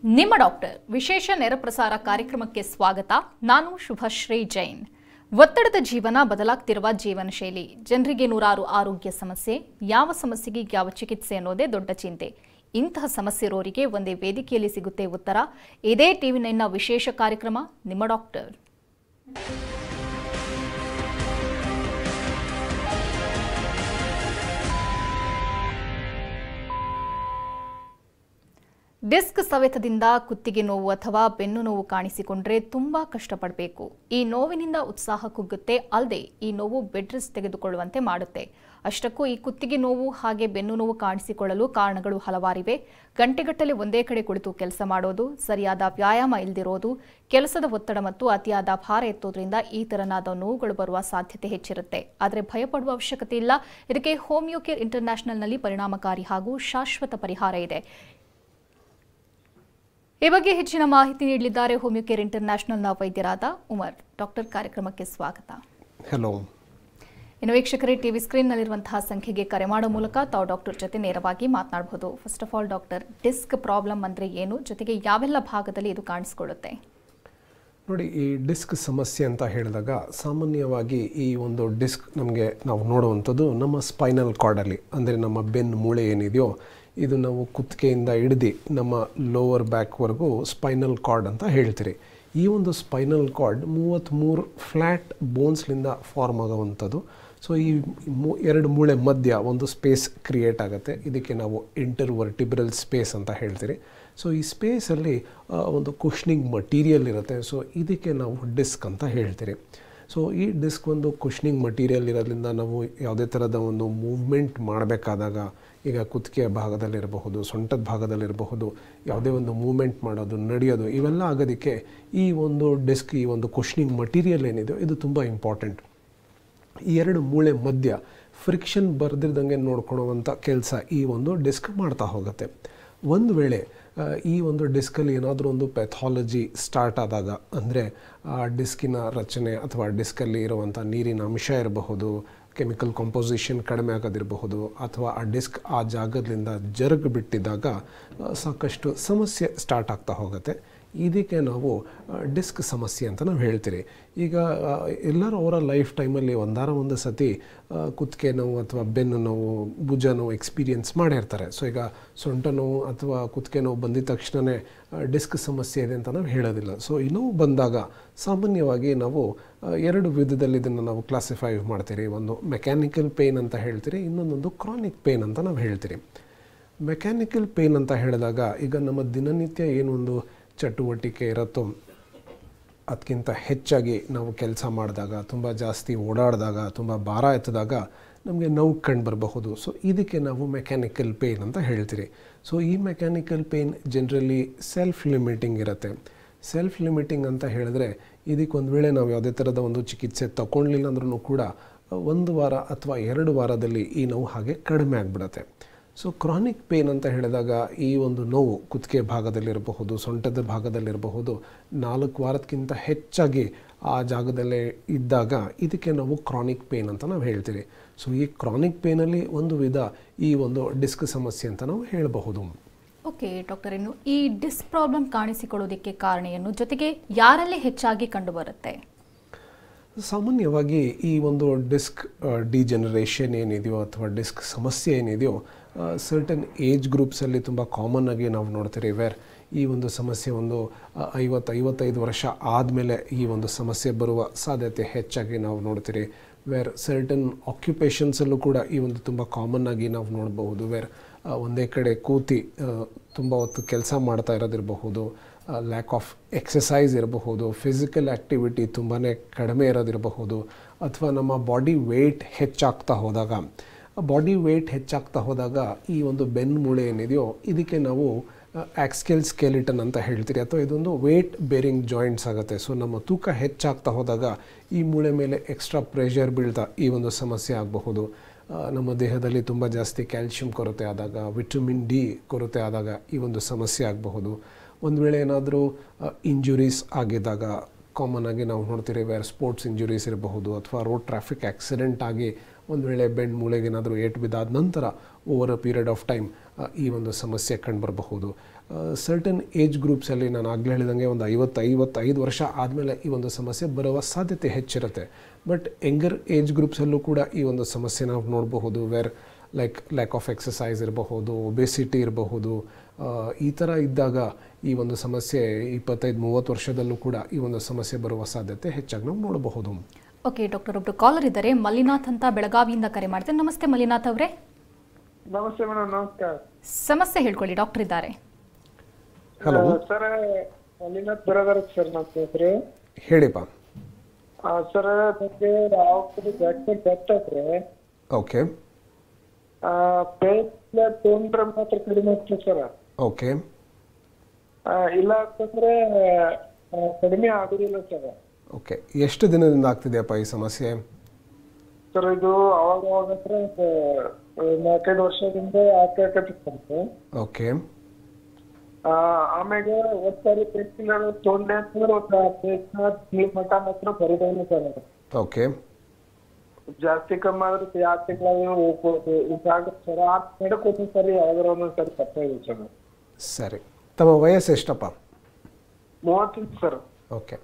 ನಿಮ್ಮ ಡಾಕ್ಟರ್ ವಿಶೇಷ ನೇರಪ್ರಸಾರ ಕಾರ್ಯಕ್ರಮಕ್ಕೆ ಸ್ವಾಗತ. ನಾನು ಶುಭಶ್ರೀ ಜೈನ್. ಒತ್ತಡದ ಜೀವನ, ಬದಲಾಗ್ತಿರುವ ಜೀವನ ಶೈಲಿ, ಜನರಿಗೆ ನೂರಾರು ಆರೋಗ್ಯ ಸಮಸ್ಯೆ, ಯಾವ ಸಮಸ್ಯೆಗೆ ಯಾವ ಚಿಕಿತ್ಸೆ ಅನ್ನೋದೇ ದೊಡ್ಡ ಚಿಂತೆ. ಇಂತಹ ಸಮಸ್ಯೆ ಇರೋರಿಗೆ ಒಂದೇ ವೇದಿಕೆಯಲ್ಲಿ ಸಿಗುತ್ತೆ ಉತ್ತರ. ಇದೇ ಟಿವಿ9ನ ವಿಶೇಷ ಕಾರ್ಯಕ್ರಮ ನಿಮ್ಮ ಡಾಕ್ಟರ್. ಡಿಸ್ಕ್ ಸವೆತದಿಂದ ಕುತ್ತಿಗೆ ನೋವು ಅಥವಾ ಬೆನ್ನು ನೋವು ಕಾಣಿಸಿಕೊಂಡ್ರೆ ತುಂಬಾ ಕಷ್ಟಪಡಬೇಕು. ಈ ನೋವಿನಿಂದ ಉತ್ಸಾಹ ಕುಗ್ಗುತ್ತೆ, ಅಲ್ಲದೆ ಈ ನೋವು ಬೆಡ್ ರೆಸ್ಟ್ ತೆಗೆದುಕೊಳ್ಳುವಂತೆ ಮಾಡುತ್ತೆ. ಅಷ್ಟಕ್ಕೂ ಈ ಕುತ್ತಿಗೆ ನೋವು ಹಾಗೆ ಬೆನ್ನು ನೋವು ಕಾಣಿಸಿಕೊಳ್ಳಲು ಕಾರಣಗಳು ಹಲವಾರಿವೆ. ಗಂಟೆಗಟ್ಟಲೆ ಒಂದೇ ಕಡೆ ಕುಳಿತು ಕೆಲಸ ಮಾಡೋದು, ಸರಿಯಾದ ವ್ಯಾಯಾಮ ಇಲ್ಲದಿರೋದು, ಕೆಲಸದ ಒತ್ತಡ ಮತ್ತು ಅತಿಯಾದ ಭಾರ ಎತ್ತೋದ್ರಿಂದ ಈ ತೆರನಾದ ನೋವುಗಳು ಬರುವ ಸಾಧ್ಯತೆ ಹೆಚ್ಚಿರುತ್ತೆ. ಆದರೆ ಭಯಪಡುವ ಅವಶ್ಯಕತೆ ಇಲ್ಲ. ಇದಕ್ಕೆ ಹೋಮಿಯೋಕೇರ್ ಇಂಟರ್ನ್ಯಾಷನಲ್ನಲ್ಲಿ ಪರಿಣಾಮಕಾರಿ ಹಾಗೂ ಶಾಶ್ವತ ಪರಿಹಾರ ಇದೆ. ಈ ಬಗ್ಗೆ ಹೆಚ್ಚಿನ ಮಾಹಿತಿ ನೀಡಲಿದ್ದಾರೆ ಹೋಮಿಯೋಕೇರ್ ಇಂಟರ್ನ್ಯಾಷನಲ್ನ ವೈದ್ಯರಾದ ಉಮರ್. ಡಾಕ್ಟರ್, ಕಾರ್ಯಕ್ರಮಕ್ಕೆ ಸ್ವಾಗತ. ಹಲೋ. ಇನ್ನು ವೀಕ್ಷಕರೇ, ಟಿವಿ ಸ್ಕ್ರೀನ್ನಲ್ಲಿರುವಂತಹ ಸಂಖ್ಯೆಗೆ ಕರೆ ಮಾಡೋ ಮೂಲಕ ತಾವು ಡಾಕ್ಟರ್ ಜೊತೆ ನೇರವಾಗಿ ಮಾತನಾಡಬಹುದು. First of all doctor, disc problem ಅಂದರೆ ಏನು, ಜೊತೆಗೆ ಯಾವೆಲ್ಲ ಭಾಗದಲ್ಲಿ ಇದು ಕಾಣಿಸ್ಕೊಳ್ಳುತ್ತೆ? ನೋಡಿ, ಈ ಡಿಸ್ಕ್ ಸಮಸ್ಯೆ ಅಂತ ಹೇಳಿದಾಗ ಸಾಮಾನ್ಯವಾಗಿ ಈ ಒಂದು ಡಿಸ್ಕ್ ನಾವು ನೋಡುವಂಥದ್ದು ನಮ್ಮ ಸ್ಪೈನಲ್ ಕಾರ್ಡಲ್ಲಿ, ಅಂದರೆ ನಮ್ಮ ಬೆನ್ನು ಮೂಳೆ ಏನಿದೆಯೋ ಇದು ನಾವು ಕುತ್ತಿಗೆಯಿಂದ ಹಿಡಿದು ನಮ್ಮ ಲೋವರ್ ಬ್ಯಾಕ್ವರೆಗೂ ಸ್ಪೈನಲ್ ಕಾರ್ಡ್ ಅಂತ ಹೇಳ್ತೀರಿ. ಈ ಒಂದು ಸ್ಪೈನಲ್ ಕಾರ್ಡ್ 33 ಫ್ಲ್ಯಾಟ್ ಬೋನ್ಸ್ಲಿಂದ ಫಾರ್ಮ್ ಆಗುವಂಥದ್ದು. ಸೊ ಈ ಎರಡು ಮೂಳೆ ಮಧ್ಯ ಒಂದು ಸ್ಪೇಸ್ ಕ್ರಿಯೇಟ್ ಆಗುತ್ತೆ. ಇದಕ್ಕೆ ನಾವು ಇಂಟರ್ವರ್ಟಿಬ್ರಲ್ ಸ್ಪೇಸ್ ಅಂತ ಹೇಳ್ತೀರಿ. ಸೊ ಈ ಸ್ಪೇಸಲ್ಲಿ ಒಂದು ಕುಷ್ನಿಂಗ್ ಮಟೀರಿಯಲ್ ಇರುತ್ತೆ. ಸೊ ಇದಕ್ಕೆ ನಾವು ಡಿಸ್ಕ್ ಅಂತ ಹೇಳ್ತೀರಿ. ಸೊ ಈ ಡಿಸ್ಕ್ ಒಂದು ಕುಷ್ನಿಂಗ್ ಮಟೀರಿಯಲ್ ಇರೋದ್ರಿಂದ ನಾವು ಯಾವುದೇ ಥರದ ಒಂದು ಮೂವ್ಮೆಂಟ್ ಮಾಡಬೇಕಾದಾಗ, ಈಗ ಕುತ್ತಿಗೆಯ ಭಾಗದಲ್ಲಿರಬಹುದು, ಸೊಂಟದ ಭಾಗದಲ್ಲಿರಬಹುದು, ಯಾವುದೇ ಒಂದು ಮೂವ್ಮೆಂಟ್ ಮಾಡೋದು, ನಡೆಯೋದು, ಇವೆಲ್ಲ ಆಗೋದಕ್ಕೆ ಈ ಒಂದು ಡಿಸ್ಕ್, ಈ ಒಂದು ಕುಷ್ನಿಂಗ್ ಮಟೀರಿಯಲ್ ಏನಿದೆಯೋ ಇದು ತುಂಬ ಇಂಪಾರ್ಟೆಂಟ್. ಈ ಎರಡು ಮೂಳೆ ಮಧ್ಯ ಫ್ರಿಕ್ಷನ್ ಬರ್ದಿರ್ದಂಗೆ ನೋಡ್ಕೊಳ್ಳುವಂಥ ಕೆಲಸ ಈ ಒಂದು ಡಿಸ್ಕ್ ಮಾಡ್ತಾ ಹೋಗುತ್ತೆ. ಒಂದು ವೇಳೆ ಈ ಒಂದು ಡಿಸ್ಕಲ್ಲಿ ಏನಾದರೂ ಒಂದು ಪ್ಯಾಥಾಲಜಿ ಸ್ಟಾರ್ಟ್ ಆದಾಗ, ಅಂದರೆ ಆ ಡಿಸ್ಕಿನ ರಚನೆ ಅಥವಾ ಡಿಸ್ಕಲ್ಲಿ ಇರುವಂಥ ನೀರಿನ ಅಂಶ ಇರಬಹುದು, ಕೆಮಿಕಲ್ ಕಾಂಪೋಸಿಷನ್ ಕಡಿಮೆ ಆಗೋದಿರಬಹುದು, ಅಥವಾ ಆ ಡಿಸ್ಕ್ ಆ ಜಾಗದಿಂದ ಜರುಗಿ ಬಿಟ್ಟಿದ್ದಾಗ ಸಾಕಷ್ಟು ಸಮಸ್ಯೆ ಸ್ಟಾರ್ಟ್ ಆಗ್ತಾ ಹೋಗುತ್ತೆ. ಇದಕ್ಕೆ ನಾವು ಡಿಸ್ಕ್ ಸಮಸ್ಯೆ ಅಂತ ನಾವು ಹೇಳ್ತೀರಿ. ಈಗ ಎಲ್ಲರೂ ಅವರ ಲೈಫ್ ಟೈಮಲ್ಲಿ ಒಂದು ಸತಿ ಕುತ್ತಿಗೆ ನೋವು ಅಥವಾ ಬೆನ್ನು ನೋವು, ಭುಜ ನೋವು ಎಕ್ಸ್ಪೀರಿಯೆನ್ಸ್ ಮಾಡಿರ್ತಾರೆ. ಸೊ ಈಗ ಸೊಂಟ ನೋವು ಅಥವಾ ಕುತ್ತಿಗೆ ನೋವು ಬಂದಿದ ತಕ್ಷಣವೇ ಡಿಸ್ಕ್ ಸಮಸ್ಯೆ ಇದೆ ಅಂತ ನಾವು ಹೇಳೋದಿಲ್ಲ. ಸೊ ಈ ನೋವು ಬಂದಾಗ ಸಾಮಾನ್ಯವಾಗಿ ನಾವು ಎರಡು ವಿಧದಲ್ಲಿ ಇದನ್ನು ನಾವು ಕ್ಲಾಸಿಫೈ ಮಾಡ್ತೀರಿ. ಒಂದು ಮೆಕ್ಯಾನಿಕಲ್ ಪೇಯ್ನ್ ಅಂತ ಹೇಳ್ತೀರಿ, ಇನ್ನೊಂದೊಂದು ಕ್ರಾನಿಕ್ ಪೇಯ್ನ್ ಅಂತ ನಾವು ಹೇಳ್ತೀರಿ. ಮೆಕ್ಯಾನಿಕಲ್ ಪೇಯ್ನ್ ಅಂತ ಹೇಳಿದಾಗ, ಈಗ ನಮ್ಮ ದಿನನಿತ್ಯ ಏನೊಂದು ಚಟುವಟಿಕೆ ಇರುತ್ತೋ ಅದಕ್ಕಿಂತ ಹೆಚ್ಚಾಗಿ ನಾವು ಕೆಲಸ ಮಾಡಿದಾಗ, ತುಂಬ ಜಾಸ್ತಿ ಓಡಾಡಿದಾಗ, ತುಂಬ ಭಾರ ಎತ್ತಿದಾಗ ನಮಗೆ ನೋವು ಕಂಡು ಬರಬಹುದು. ಸೊ ಇದಕ್ಕೆ ನಾವು ಮೆಕ್ಯಾನಿಕಲ್ ಪೇಯ್ನ್ ಅಂತ ಹೇಳ್ತೀರಿ. ಸೊ ಈ mechanical pain generally self limiting ಇರುತ್ತೆ. ಸೆಲ್ಫ್ ಲಿಮಿಟಿಂಗ್ ಅಂತ ಹೇಳಿದ್ರೆ, ಇದಕ್ಕೆ ಒಂದು ವೇಳೆ ನಾವು ಯಾವುದೇ ಥರದ ಒಂದು ಚಿಕಿತ್ಸೆ ತಗೊಳ್ಳಿಲ್ಲ ಅಂದ್ರೂ ಕೂಡ 1 ವಾರ ಅಥವಾ 2 ವಾರದಲ್ಲಿ ಈ ನೋವು ಹಾಗೆ ಕಡಿಮೆ ಆಗಿಬಿಡುತ್ತೆ. ಸೊ ಕ್ರಾನಿಕ್ ಪೇಯ್ನ್ ಅಂತ ಹೇಳಿದಾಗ, ಈ ಒಂದು ನೋವು ಕುತ್ತಿಗೆ ಭಾಗದಲ್ಲಿರಬಹುದು, ಸೊಂಟದ ಭಾಗದಲ್ಲಿರಬಹುದು, 4 ವಾರಕ್ಕಿಂತ ಹೆಚ್ಚಾಗಿ ಆ ಜಾಗದಲ್ಲೇ ಇದ್ದಾಗ ಇದಕ್ಕೆ ನಾವು ಕ್ರಾನಿಕ್ ಪೇಯ್ನ್ ಅಂತ ನಾವು ಹೇಳ್ತೀವಿ. ಸೊ ಈ ಕ್ರಾನಿಕ್ ಪೇಯ್ನಲ್ಲಿ ಒಂದು ವಿಧ ಈ ಒಂದು ಡಿಸ್ಕ್ ಸಮಸ್ಯೆ ಅಂತ ನಾವು ಹೇಳಬಹುದು. ಓಕೆ ಡಾಕ್ಟರ್, ಇನ್ನು ಈ ಡಿಸ್ಕ್ ಪ್ರಾಬ್ಲಮ್ ಕಾಣಿಸಿಕೊಳ್ಳೋದಕ್ಕೆ ಕಾರಣ ಏನು, ಜೊತೆಗೆ ಯಾರಲ್ಲಿ ಹೆಚ್ಚಾಗಿ ಕಂಡುಬರುತ್ತೆ? ಸಾಮಾನ್ಯವಾಗಿ ಈ ಒಂದು ಡಿಸ್ಕ್ ಡಿಜೆನರೇಷನ್ ಏನಿದೆಯೋ ಅಥವಾ ಡಿಸ್ಕ್ ಸಮಸ್ಯೆ ಏನಿದೆಯೋ ಸರ್ಟನ್ ಏಜ್ ಗ್ರೂಪ್ಸಲ್ಲಿ ತುಂಬ ಕಾಮನ್ ಆಗಿ ನಾವು ನೋಡ್ತೀರಿ. ವೇರ್ ಈ ಒಂದು ಸಮಸ್ಯೆ ಒಂದು 50-55 ವರ್ಷ ಆದಮೇಲೆ ಈ ಒಂದು ಸಮಸ್ಯೆ ಬರುವ ಸಾಧ್ಯತೆ ಹೆಚ್ಚಾಗಿ ನಾವು ನೋಡ್ತೀರಿ. ವೇರ್ ಸರ್ಟನ್ ಆಕ್ಯುಪೇಷನ್ಸಲ್ಲೂ ಕೂಡ ಈ ಒಂದು ತುಂಬ ಕಾಮನ್ ಆಗಿ ನಾವು ನೋಡಬಹುದು. ವೇರ್ ಒಂದೇ ಕಡೆ ಕೂತಿ ತುಂಬ ಹೊತ್ತು ಕೆಲಸ ಮಾಡ್ತಾ ಇರೋದಿರಬಹುದು, ಲ್ಯಾಕ್ ಆಫ್ ಎಕ್ಸಸೈಸ್ ಇರಬಹುದು, ಫಿಸಿಕಲ್ ಆ್ಯಕ್ಟಿವಿಟಿ ತುಂಬಾ ಕಡಿಮೆ ಇರೋದಿರಬಹುದು, ಅಥವಾ ನಮ್ಮ ಬಾಡಿ ವೆಯ್ಟ್ ಹೆಚ್ಚಾಗ್ತಾ ಹೋದಾಗ ಈ ಒಂದು ಬೆನ್ನು ಮೂಳೆ ಏನಿದೆಯೋ ಇದಕ್ಕೆ ನಾವು ಆಕ್ಸಿಯಲ್ ಸ್ಕೆಲಿಟನ್ ಅಂತ ಹೇಳ್ತೀರಿ, ಅಥವಾ ಇದೊಂದು ವೇಟ್ ಬೇರಿಂಗ್ ಜಾಯಿಂಟ್ಸ್ ಆಗುತ್ತೆ. ಸೊ ನಮ್ಮ ತೂಕ ಹೆಚ್ಚಾಗ್ತಾ ಹೋದಾಗ ಈ ಮೂಳೆ ಮೇಲೆ ಎಕ್ಸ್ಟ್ರಾ ಪ್ರೆಷರ್ ಬೀಳ್ತಾ ಈ ಒಂದು ಸಮಸ್ಯೆ ಆಗಬಹುದು. ನಮ್ಮ ದೇಹದಲ್ಲಿ ತುಂಬ ಜಾಸ್ತಿ ಕ್ಯಾಲ್ಶಿಯಂ ಕೊರತೆ ಆದಾಗ, ವಿಟಮಿನ್ ಡಿ ಕೊರತೆ ಆದಾಗ ಈ ಒಂದು ಸಮಸ್ಯೆ ಆಗಬಹುದು. ಒಂದು ವೇಳೆ ಏನಾದರೂ ಇಂಜುರೀಸ್ ಆಗಿದ್ದಾಗ, ಕಾಮನ್ ಆಗಿ ನಾವು ನೋಡ್ತೀರಿ, ವೇರ್ ಸ್ಪೋರ್ಟ್ಸ್ ಇಂಜುರೀಸ್ ಇರಬಹುದು, ಅಥವಾ ರೋಡ್ ಟ್ರಾಫಿಕ್ ಆಕ್ಸಿಡೆಂಟ್ ಆಗಿ ಒಂದು ವೇಳೆ ಬೆನ್ನು ಮೂಳೆಗೆ ಏನಾದರೂ ಏಟು ಬಿದ್ದಾದ ನಂತರ over a period of time ಈ ಒಂದು ಸಮಸ್ಯೆ ಕಂಡುಬರಬಹುದು. ಸರ್ಟನ್ ಏಜ್ ಗ್ರೂಪ್ಸಲ್ಲಿ ನಾನು ಆಗಲೇ ಹೇಳಿದಂಗೆ ಒಂದು 55 ವರ್ಷ ಆದಮೇಲೆ ಈ ಒಂದು ಸಮಸ್ಯೆ ಬರುವ ಸಾಧ್ಯತೆ ಹೆಚ್ಚಿರುತ್ತೆ. ಬಟ್ ಯಂಗರ್ ಏಜ್ ಗ್ರೂಪ್ಸಲ್ಲೂ ಕೂಡ ಈ ಒಂದು ಸಮಸ್ಯೆ ನಾವು ನೋಡಬಹುದು. Where like lack of exercise ಇರಬಹುದು, ಒಬೆಸಿಟಿ ಇರಬಹುದು. ಈ ಥರ ಇದ್ದಾಗ ಈ ಒಂದು ಸಮಸ್ಯೆ 25-30 ವರ್ಷದಲ್ಲೂ ಕೂಡ ಈ ಒಂದು ಸಮಸ್ಯೆ ಬರುವ ಸಾಧ್ಯತೆ ಹೆಚ್ಚಾಗಿ ನಾವು ನೋಡಬಹುದು. ಓಕೆ ಡಾಕ್ಟರ್, ಒಬ್ರು ಕಾಲರ್ ಇದ್ದಾರೆ, ಮಲ್ಲಿನಾಥ್ ಅಂತ ಬೆಳಗಾವಿಯಿಂದ ಕರೆ ಮಾಡ್ತಾರೆ. ನಮಸ್ತೆ ಮಲ್ಲಿನಾಥ್ ಅವರೇ. ನಮಸ್ತೆ ಮೇಡಮ್. ನಮಸ್ಕಾರ. ಸಮಸ್ಯೆ ಹೇಳ್ಕೊಳ್ಳಿ, ಡಾಕ್ಟರ್ ಇದ್ದಾರೆ. ಹಲೋ ಸರ್, ಮಲ್ಲಿನಾಥ್ ಬರೋದಾರ ಸರ್ ನನ್ನ ಹೆಸರು. ಹೇಳಿಪ್ಪ. ಸರ್ ನನಗೆ ಗೊತ್ತಾದ್ರೆ ಓಕೆ ತೊಂದ್ರೆ ಮಾತ್ರ ಕಡಿಮೆ ಆಗ್ತದೆ ಸರ್. ಓಕೆ. ಇಲ್ಲ ಅಂತಂದ್ರೆ ಕಡಿಮೆ ಆಗುದಿಲ್ಲ ಸರ್. ಓಕೆ, ಎಷ್ಟು ದಿನದಿಂದ ಆಗ್ತಿದೆಯಪ್ಪ ಈ ಸಮಸ್ಯೆ? ಸರ್ ಇದು ಅವಾಗ ಹತ್ರ 4-5 ವರ್ಷದಿಂದ ಆಗ್ತಕ್ಕಂತೆ. ಓಕೆ. ಆಮ್ಯಾಗ ಒಂದ್ಸಾರಿ ಪೇನ್ ತೊಂದ್ರೆ ಅಂತಂದ್ರೆ ಒಂದು ಮಠ ಮಾತ್ರ ಬರೋದಿಲ್ಲ ಸರ್. ಓಕೆ. ಜಾಸ್ತಿ ಕಮ್ಮಿ ಆದ್ರೆ 2 ತಿಂಗಳಾಗ ಹೋಗ್ಬೋದು. ಇದಾಗುತ್ತೆ ಸರ್. ಆ ನಡಕ್ ಒಂದೊಂದ್ಸರಿ ಯಾವ್ದಾರ ಒಂದೊಂದ್ಸರಿ ತಪ್ಪಾಗಿದೆ ಸರ್. ಸರಿ, ತಮ್ಮ ವಯಸ್ಸು ಎಷ್ಟಪ್ಪ? 30 ಸರ್. ಓಕೆ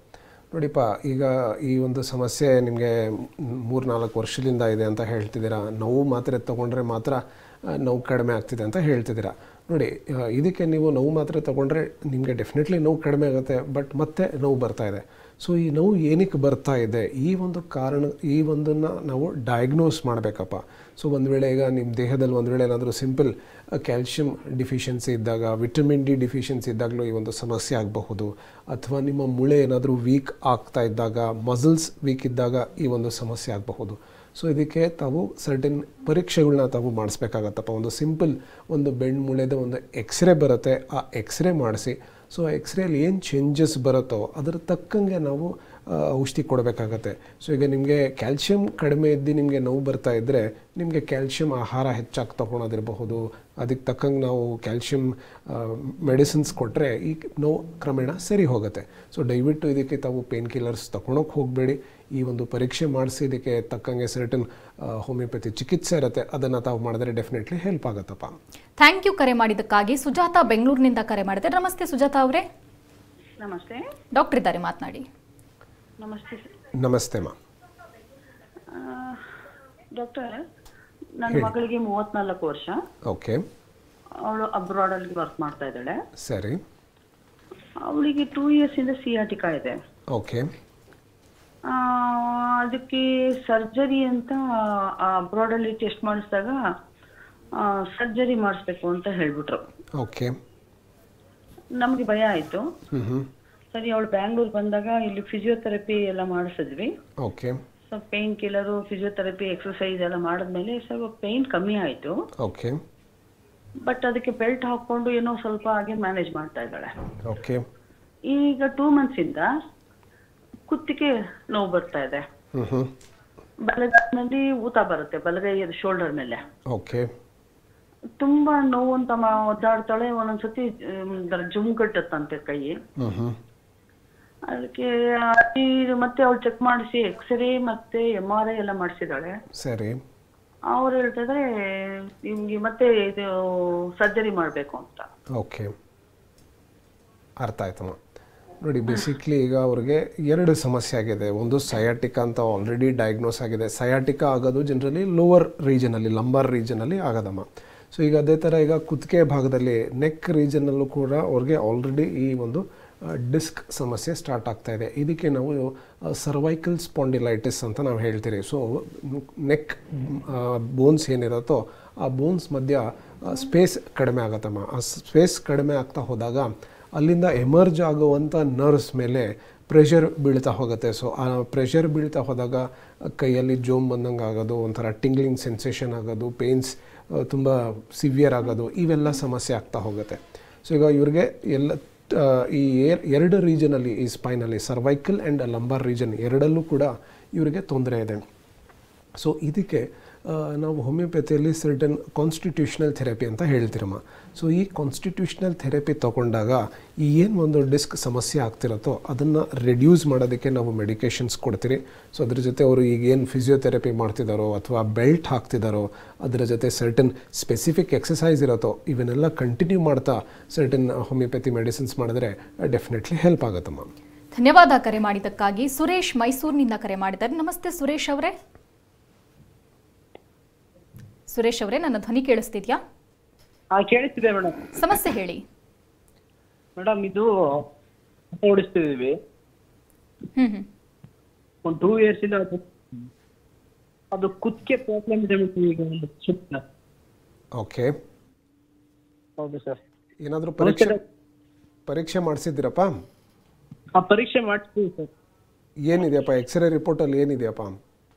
ನೋಡಿಪ್ಪ, ಈಗ ಈ ಒಂದು ಸಮಸ್ಯೆ ನಿಮಗೆ 3-4 ವರ್ಷದಿಂದ ಇದೆ ಅಂತ ಹೇಳ್ತಿದ್ದೀರಾ. ನೋವು ಮಾತ್ರೆ ತೊಗೊಂಡ್ರೆ ಮಾತ್ರ ನೋವು ಕಡಿಮೆ ಆಗ್ತಿದೆ ಅಂತ ಹೇಳ್ತಿದ್ದೀರಾ. ನೋಡಿ, ಇದಕ್ಕೆ ನೀವು ನೋವು ಮಾತ್ರೆ ತೊಗೊಂಡ್ರೆ ನಿಮಗೆ ಡೆಫಿನೆಟ್ಲಿ ನೋವು ಕಡಿಮೆ ಆಗುತ್ತೆ, ಬಟ್ ಮತ್ತೆ ನೋವು ಬರ್ತಾ ಇದೆ. ಸೊ ಈ ನೋವು ಏನಕ್ಕೆ ಬರ್ತಾ ಇದೆ, ಈ ಒಂದು ಕಾರಣ, ಈ ಒಂದನ್ನು ನಾವು ಡಯಾಗ್ನೋಸ್ ಮಾಡಬೇಕಪ್ಪ. ಸೊ ಒಂದು ವೇಳೆ ಈಗ ನಿಮ್ಮ ದೇಹದಲ್ಲಿ ಒಂದು ವೇಳೆ ಏನಾದರೂ ಸಿಂಪಲ್ ಕ್ಯಾಲ್ಶಿಯಂ ಡಿಫಿಷಿಯನ್ಸಿ ಇದ್ದಾಗ, ವಿಟಮಿನ್ ಡಿ ಡಿಫಿಷಿಯನ್ಸಿ ಇದ್ದಾಗಲೂ ಈ ಒಂದು ಸಮಸ್ಯೆ ಆಗಬಹುದು. ಅಥವಾ ನಿಮ್ಮ ಮೂಳೆ ಏನಾದರೂ ವೀಕ್ ಆಗ್ತಾ ಇದ್ದಾಗ, ಮಸಲ್ಸ್ ವೀಕ್ ಇದ್ದಾಗ ಈ ಒಂದು ಸಮಸ್ಯೆ ಆಗಬಹುದು. ಸೊ ಇದಕ್ಕೆ ತಾವು ಸರ್ಟನ್ ಪರೀಕ್ಷೆಗಳನ್ನ ತಾವು ಮಾಡಿಸ್ಬೇಕಾಗತ್ತಪ್ಪ. ಒಂದು ಸಿಂಪಲ್ ಒಂದು ಬೆನ್ನು ಮೂಳೆದ ಒಂದು ಎಕ್ಸ್ರೇ ಬರುತ್ತೆ, ಆ ಎಕ್ಸ್ರೇ ಮಾಡಿಸಿ. ಸೊ ಆ ಎಕ್ಸ್ರೇಲಿ ಏನು ಚೇಂಜಸ್ ಬರುತ್ತೋ ಅದರ ತಕ್ಕಂಗೆ ನಾವು ಔಷಧಿ ಕೊಡಬೇಕಾಗತ್ತೆ. ಸೊ ಈಗ ನಿಮಗೆ ಕ್ಯಾಲ್ಶಿಯಂ ಕಡಿಮೆ ಇದ್ದು ನಿಮಗೆ ನೋವು ಬರ್ತಾ ಇದ್ದರೆ ನಿಮಗೆ ಕ್ಯಾಲ್ಶಿಯಂ ಆಹಾರ ಹೆಚ್ಚಾಗಿ ತೊಗೊಳೋದಿರಬಹುದು. ಅದಕ್ಕೆ ತಕ್ಕಂಗೆ ನಾವು ಕ್ಯಾಲ್ಶಿಯಂ ಮೆಡಿಸಿನ್ಸ್ ಕೊಟ್ಟರೆ ಈ ನೋವು ಕ್ರಮೇಣ ಸರಿ ಹೋಗುತ್ತೆ. ಸೊ ದಯವಿಟ್ಟು ಇದಕ್ಕೆ ತಾವು ಪೇನ್ ಕಿಲ್ಲರ್ಸ್ ತೊಗೊಳಕ್ಕೆ ಹೋಗಬೇಡಿ. ಈ ಒಂದು ಪರೀಕ್ಷೆ ಮಾಡಿಸಿ ಇದಕ್ಕೆ ತಕ್ಕಂಗೆ ಸರ್ಟನ್ ಹೋಮಿಯೋಪತಿ ಚಿಕಿತ್ಸೆ ಇರುತ್ತೆ, ಅದನ್ನು ತಾವು ಮಾಡಿದ್ರೆ ಡೆಫಿನೆಟ್ಲಿ ಹೆಲ್ಪ್ ಆಗುತ್ತಪ್ಪ. ಥ್ಯಾಂಕ್ ಯು ಕರೆ ಮಾಡಿದ್ದಕ್ಕಾಗಿ. ಸುಜಾತ ಬೆಂಗಳೂರಿನಿಂದ ಕರೆ ಮಾಡಿದೆ. ನಮಸ್ತೆ ಸುಜಾತ ಅವರೇ. ನಮಸ್ತೆ. ಡಾಕ್ಟರ್ ಇದ್ದಾರೆ, ಮಾತನಾಡಿ. ನಮಸ್ತೆ. ನಮಸ್ತೆ ಮಾ. ಡಾಕ್ಟರ್, ನನ್ನ ಮಗಳಿಗೆ 34 ವರ್ಷ. ಓಕೆ. ಅವಳು ಅಬ್ರಾಡಲ್ಲಿ ವರ್ಕ್ ಮಾಡ್ತಾ ಇದ್ದಾಳೆ. ಸರಿ. ಅವಳಿಗೆ 2 years ಇಂದ ಸಿಯಾಟಿಕಾ ಇದೆ. ಓಕೆ. ಅದಕ್ಕೆ ಸರ್ಜರಿ ಅಂತ ಅಬ್ರಾಡಲ್ಲಿ ಟೆಸ್ಟ್ ಮಾಡಿಸಿದಾಗ ಸರ್ಜರಿ ಮಾಡಿಸ್ಬೇಕು ಅಂತ ಹೇಳ್ಬಿಟ್ರು. ಓಕೆ. ನಮಗೆ ಭಯ ಆಯಿತು. ಸರಿ, ಅವಳು ಬ್ಯಾಂಗ್ಳೂರ್ ಬಂದಾಗ ಇಲ್ಲಿ ಫಿಸಿಯೋಥೆರಪಿ ಎಲ್ಲ ಮಾಡಿಸಿದ್ವಿ. Okay. So pain killer, physiotherapy, exercise ಎಲ್ಲ ಮಾಡಿದ್ಮೇಲೆ ಸ್ವಲ್ಪ ಪೇನ್ ಕಮ್ಮಿ ಆಯಿತು. ಓಕೆ. ಬಟ್ ಅದಕ್ಕೆ ಬೆಲ್ಟ್ ಹಾಕೊಂಡು ಏನೋ ಸ್ವಲ್ಪ ಹಾಗೆ ಮ್ಯಾನೇಜ್ ಮಾಡ್ತಾ ಇದ್ದಾಳೆ. ಓಕೆ. ಈಗ 2 months ಇಂದ ಕುತ್ತಿಗೆ ನೋವು ಬರ್ತಾ ಇದೆ. ಬಲಗೈನಲ್ಲಿ ಊತ ಬರುತ್ತೆ, ಬಲಗೈ ಶೋಲ್ಡರ್ ಮೇಲೆ. ಓಕೆ. ತುಂಬಾ ನೋವು ಅಂತ ಒದ್ದಾಡ್ತಾಳೆ. ಒಂದೊಂದ್ಸತಿ ಜುಮ್ ಕಟ್ಟತ್ತಂತೆ ಕೈ. ಅದಕ್ಕೆ ಮತ್ತೆ ಅವಳು ಚೆಕ್ ಮಾಡಿಸಿ ಎಕ್ಸ್ರೇ ಮತ್ತೆ MRI ಎಲ್ಲ ಮಾಡಿಸಿದಾಳೆ. ಸರಿ. ಅವ್ರು ಹೇಳ್ತಾ ಇದ್ರೆ ನಿಮ್ಗೆ ಮತ್ತೆ ಇದು ಸರ್ಜರಿ ಮಾಡಬೇಕು ಅಂತ. ಓಕೆ, ಅರ್ಥ ಆಯ್ತಮ್ಮ. ನೋಡಿ, ಬೇಸಿಕ್ಲಿ ಈಗ ಅವ್ರಿಗೆ 2 ಸಮಸ್ಯೆ ಆಗಿದೆ. ಒಂದು ಸಯಾಟಿಕಾ ಅಂತ ಆಲ್ರೆಡಿ ಡಯಾಗ್ನೋಸ್ ಆಗಿದೆ. ಸಯಾಟಿಕಾ ಆಗೋದು ಜನರಲಿ ಲೋವರ್ ರೀಜನಲ್ಲಿ, ಲಂಬಾರ್ ರೀಜನಲ್ಲಿ ಆಗೋದಮ್ಮ. ಸೊ ಈಗ ಅದೇ ಥರ ಈಗ ಕುತ್ತಿಗೆ ಭಾಗದಲ್ಲಿ, ನೆಕ್ ರೀಜನಲ್ಲೂ ಕೂಡ ಅವ್ರಿಗೆ ಆಲ್ರೆಡಿ ಈ ಒಂದು ಡಿಸ್ಕ್ ಸಮಸ್ಯೆ ಸ್ಟಾರ್ಟ್ ಆಗ್ತಾ ಇದೆ. ಇದಕ್ಕೆ ನಾವು ಸರ್ವೈಕಲ್ ಸ್ಪಾಂಡಿಲೈಟಿಸ್ ಅಂತ ನಾವು ಹೇಳ್ತೀರಿ. ಸೊ ನೆಕ್ ಬೋನ್ಸ್ ಏನಿರುತ್ತೋ ಆ ಬೋನ್ಸ್ ಮಧ್ಯ ಸ್ಪೇಸ್ ಕಡಿಮೆ ಆಗುತ್ತಮ್ಮ. ಆ ಸ್ಪೇಸ್ ಕಡಿಮೆ ಆಗ್ತಾ ಹೋದಾಗ ಅಲ್ಲಿಂದ ಎಮರ್ಜ್ ಆಗುವಂಥ ನರ್ವ್ಸ್ ಮೇಲೆ ಪ್ರೆಷರ್ ಬೀಳ್ತಾ ಹೋಗುತ್ತೆ. ಸೊ ಆ ಪ್ರೆಷರ್ ಬೀಳ್ತಾ ಹೋದಾಗ ಕೈಯಲ್ಲಿ ಜೋಮ್ ಬಂದಂಗೆ ಆಗೋದು, ಒಂಥರ ಟಿಂಗ್ಲಿಂಗ್ ಸೆನ್ಸೇಷನ್ ಆಗೋದು, ಪೇನ್ಸ್ ತುಂಬ ಸಿವಿಯರ್ ಆಗೋದು, ಇವೆಲ್ಲ ಸಮಸ್ಯೆ ಆಗ್ತಾ ಹೋಗುತ್ತೆ. ಸೊ ಈಗ ಇವ್ರಿಗೆ ಎಲ್ಲ ಈ 2 ರೀಜನಲ್ಲಿ, ಈ ಸ್ಪೈನಲ್ಲಿ ಸರ್ವೈಕಲ್ ಆ್ಯಂಡ್ ಲಂಬಾರ್ ರೀಜನ್ ಎರಡಲ್ಲೂ ಕೂಡ ಇವರಿಗೆ ತೊಂದರೆ ಇದೆ. ಸೊ ಇದಕ್ಕೆ ನಾವು ಹೋಮಿಯೋಪತಿಯಲ್ಲಿ ಸರ್ಟನ್ ಕಾನ್ಸ್ಟಿಟ್ಯೂಷನಲ್ ಥೆರಪಿ ಅಂತ ಹೇಳ್ತೀರಮ್ಮ. ಸೊ ಈ ಕಾನ್ಸ್ಟಿಟ್ಯೂಷನಲ್ ಥೆರಪಿ ತೊಗೊಂಡಾಗ ಈ ಏನು ಒಂದು ಡಿಸ್ಕ್ ಸಮಸ್ಯೆ ಆಗ್ತಿರತ್ತೋ ಅದನ್ನು ರೆಡ್ಯೂಸ್ ಮಾಡೋದಕ್ಕೆ ನಾವು ಮೆಡಿಕೇಷನ್ಸ್ ಕೊಡ್ತೀರಿ. ಸೊ ಅದ್ರ ಜೊತೆ ಅವರು ಈಗ ಏನು ಫಿಸಿಯೋಥೆರಪಿ ಮಾಡ್ತಿದ್ದಾರೋ ಅಥವಾ ಬೆಲ್ಟ್ ಹಾಕ್ತಿದ್ದಾರೋ ಅದರ ಜೊತೆ ಸರ್ಟನ್ ಸ್ಪೆಸಿಫಿಕ್ ಎಕ್ಸಸೈಸ್ ಇರತ್ತೋ ಇವನ್ನೆಲ್ಲ ಕಂಟಿನ್ಯೂ ಮಾಡ್ತಾ ಸರ್ಟನ್ ಹೋಮಿಯೋಪತಿ ಮೆಡಿಸಿನ್ಸ್ ಮಾಡಿದ್ರೆ ಡೆಫಿನೆಟ್ಲಿ ಹೆಲ್ಪ್ ಆಗುತ್ತಮ್ಮ. ಧನ್ಯವಾದ ಕರೆ ಮಾಡಿದ್ದಕ್ಕಾಗಿ. ಸುರೇಶ್ ಮೈಸೂರಿನಿಂದ ಕರೆ ಮಾಡಿದ್ದಾರೆ. ನಮಸ್ತೆ ಸುರೇಶ್ ಅವರೇ. ಸುರೇಶ್ ಅವರೇ, ನನ್ನ ಧ್ವನಿ ಕೇಳಿಸ್ತಿದ್ಯಾ? ಕೇಳಿಸ್ತಿದೆ ಮೇಡಮ್. ಸಮಸ್ಯೆ ಹೇಳಿ ಮೇಡಮ್. ಇದು ಓಡಿಸ್ತಿದೀವಿ ಒಂದು 2 years ಇಂದ. ಅದು ಕುತ್ತಿಗೆ ಪ್ರಾಬ್ಲಮ್ ಇದೆ ಈಗ ಒಂದು ಸುತ್ತ. ಓಕೆ, ಹೌದು ಸರ್. ಏನಾದರೂ ಪರೀಕ್ಷೆ ಮಾಡಿಸಿದ್ದೀರಪ್ಪ? ಪರೀಕ್ಷೆ ಮಾಡ್ತೀವಿ ಸರ್. ಏನಿದೆಯಪ್ಪ ಎಕ್ಸ್ರೇ ರಿಪೋರ್ಟಲ್ಲಿ ಏನಿದೆಯಪ್ಪ?